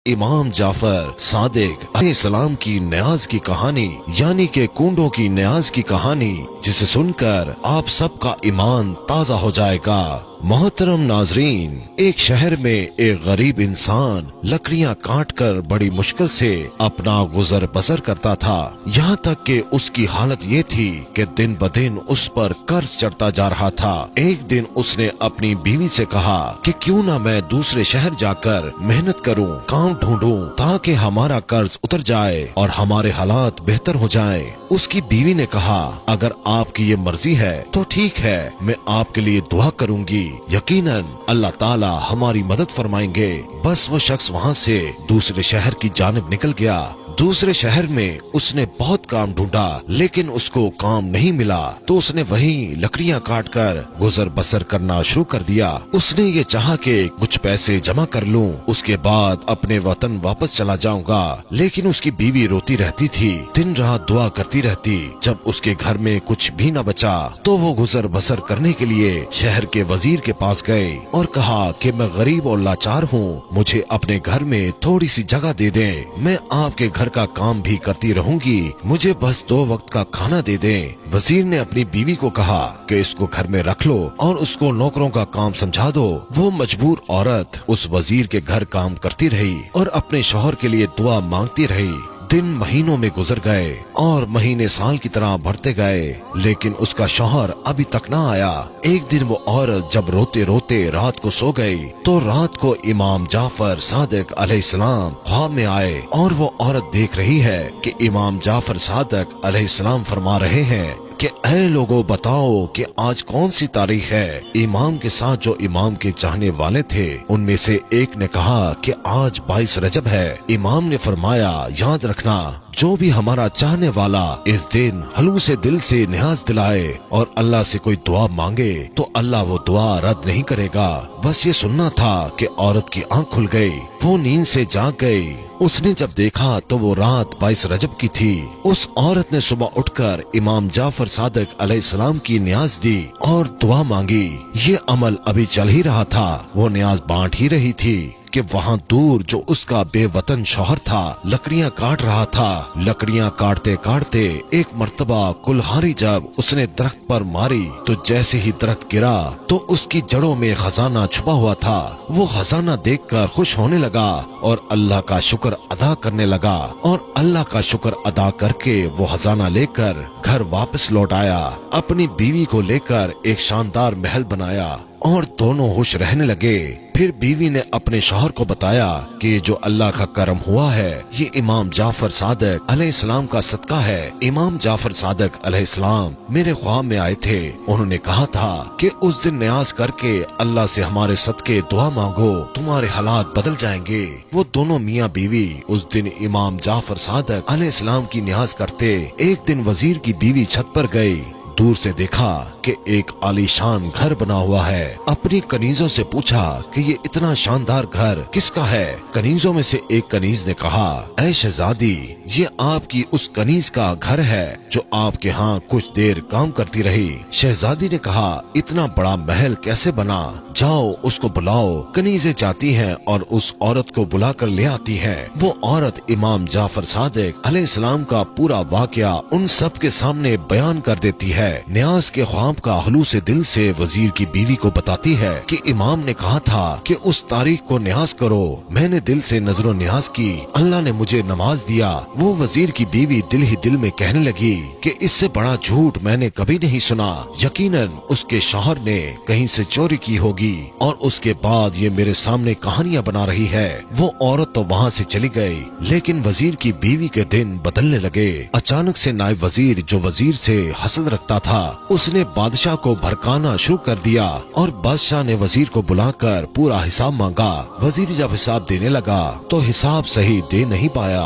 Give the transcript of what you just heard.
امام جعفر صادق علیہ السلام کی نیاز کی کہانی یعنی کہ کنڈوں کی نیاز کی کہانی، جسے سن کر آپ سب کا ایمان تازہ ہو جائے گا۔ محترم ناظرین، ایک شہر میں ایک غریب انسان لکڑیاں کاٹ کر بڑی مشکل سے اپنا گزر بسر کرتا تھا، یہاں تک کہ اس کی حالت یہ تھی کہ دن بدن اس پر قرض چڑھتا جا رہا تھا۔ ایک دن اس نے اپنی بیوی سے کہا کہ کیوں نہ میں دوسرے شہر جا کر محنت کروں، کام ڈھونڈوں تاکہ ہمارا قرض اتر جائے اور ہمارے حالات بہتر ہو جائیں۔ اس کی بیوی نے کہا اگر آپ کی یہ مرضی ہے تو ٹھیک ہے، میں آپ کے لیے دعا کروں گی، یقیناً اللہ تعالی ہماری مدد فرمائیں گے۔ بس وہ شخص وہاں سے دوسرے شہر کی جانب نکل گیا۔ دوسرے شہر میں اس نے بہت کام ڈھونڈا لیکن اس کو کام نہیں ملا، تو اس نے وہیں لکڑیاں کاٹ کر گزر بسر کرنا شروع کر دیا۔ اس نے یہ چاہا کہ کچھ پیسے جمع کر لوں، اس کے بعد اپنے وطن واپس چلا جاؤں گا، لیکن اس کی بیوی روتی رہتی تھی، دن رات دعا کرتی رہتی۔ جب اس کے گھر میں کچھ بھی نہ بچا تو وہ گزر بسر کرنے کے لیے شہر کے وزیر کے پاس گئے اور کہا کہ میں غریب اور لاچار ہوں، مجھے اپنے گھر میں تھوڑی سی جگہ دے دیں، میں آپ کے گھر کا کام بھی کرتی رہوں گی، مجھے بس 2 وقت کا کھانا دے دیں۔ وزیر نے اپنی بیوی کو کہا کہ اس کو گھر میں رکھ لو اور اس کو نوکروں کا کام سمجھا دو۔ وہ مجبور عورت اس وزیر کے گھر کام کرتی رہی اور اپنے شوہر کے لیے دعا مانگتی رہی۔ دن مہینوں میں گزر گئے اور مہینے سال کی طرح بڑھتے گئے، لیکن اس کا شوہر ابھی تک نہ آیا۔ ایک دن وہ عورت جب روتے روتے رات کو سو گئی تو رات کو امام جعفر صادق علیہ السلام خواب میں آئے، اور وہ عورت دیکھ رہی ہے کہ امام جعفر صادق علیہ السلام فرما رہے ہیں کہ اے لوگوں بتاؤ کہ آج کون سی تاریخ ہے۔ امام کے ساتھ جو امام کے چاہنے والے تھے ان میں سے ایک نے کہا کہ آج 22 رجب ہے۔ امام نے فرمایا یاد رکھنا، جو بھی ہمارا چاہنے والا اس دن خلوص دل سے نیاز دلائے اور اللہ سے کوئی دعا مانگے تو اللہ وہ دعا رد نہیں کرے گا۔ بس یہ سننا تھا کہ عورت کی آنکھ کھل گئی، وہ نیند سے جاگ گئی۔ اس نے جب دیکھا تو وہ رات 22 رجب کی تھی۔ اس عورت نے صبح اٹھ کر امام جعفر صادق علیہ السلام کی نیاز دی اور دعا مانگی۔ یہ عمل ابھی چل ہی رہا تھا، وہ نیاز بانٹ ہی رہی تھی کہ وہاں دور جو اس کا بے وطن شوہر تھا لکڑیاں کاٹ رہا تھا۔ لکڑیاں کاٹتے کاٹتے ایک مرتبہ کلہاڑی جب اس نے درخت پر ماری تو جیسے ہی درخت گرا تو اس کی جڑوں میں خزانہ چھپا ہوا تھا۔ وہ خزانہ دیکھ کر خوش ہونے لگا اور اللہ کا شکر ادا کرنے لگا، اور اللہ کا شکر ادا کر کے وہ خزانہ لے کر گھر واپس لوٹ آیا۔ اپنی بیوی کو لے کر ایک شاندار محل بنایا اور دونوں خوش رہنے لگے۔ پھر بیوی نے اپنے شوہر کو بتایا کہ جو اللہ کا کرم ہوا ہے یہ امام جعفر صادق علیہ السلام کا صدقہ ہے۔ امام جعفر صادق علیہ السلام میرے خواب میں آئے تھے، انہوں نے کہا تھا کہ اس دن نیاز کر کے اللہ سے ہمارے صدقے دعا مانگو، تمہارے حالات بدل جائیں گے۔ وہ دونوں میاں بیوی اس دن امام جعفر صادق علیہ السلام کی نیاز کرتے۔ ایک دن وزیر کی بیوی چھت پر گئی، دور سے دیکھا کہ ایک عالی شان گھر بنا ہوا ہے۔ اپنی کنیزوں سے پوچھا کہ یہ اتنا شاندار گھر کس کا ہے؟ کنیزوں میں سے ایک کنیز نے کہا اے شہزادی، یہ آپ کی اس کنیز کا گھر ہے جو آپ کے ہاں کچھ دیر کام کرتی رہی۔ شہزادی نے کہا اتنا بڑا محل کیسے بنا؟ جاؤ اس کو بلاؤ۔ کنیزیں جاتی ہیں اور اس عورت کو بلا کر لے آتی ہیں۔ وہ عورت امام جعفر صادق علیہ السلام کا پورا واقعہ ان سب کے سامنے بیان کر دیتی ہے۔ نیاز کے خواب کا خلوص دل سے وزیر کی بیوی کو بتاتی ہے کہ امام نے کہا تھا کہ اس تاریخ کو نیاز کرو، میں نے دل سے نظر و نیاز کی، اللہ نے مجھے نواز دیا۔ وہ وزیر کی بیوی دل ہی دل میں کہنے لگی کہ اس سے بڑا جھوٹ میں نے کبھی نہیں سنا، یقیناً اس کے شوہر نے کہیں سے چوری کی ہوگی اور اس کے بعد یہ میرے سامنے کہانیاں بنا رہی ہے۔ وہ عورت تو وہاں سے چلی گئی، لیکن وزیر کی بیوی کے دن بدلنے لگے۔ اچانک سے نائب وزیر جو وزیر سے حسد رکھتا تھا اس نے بادشاہ کو بھڑکانا شروع کر دیا اور بادشاہ نے وزیر کو بلا کر پورا حساب مانگا۔ وزیر جب حساب دینے لگا تو حساب صحیح دے نہیں پایا۔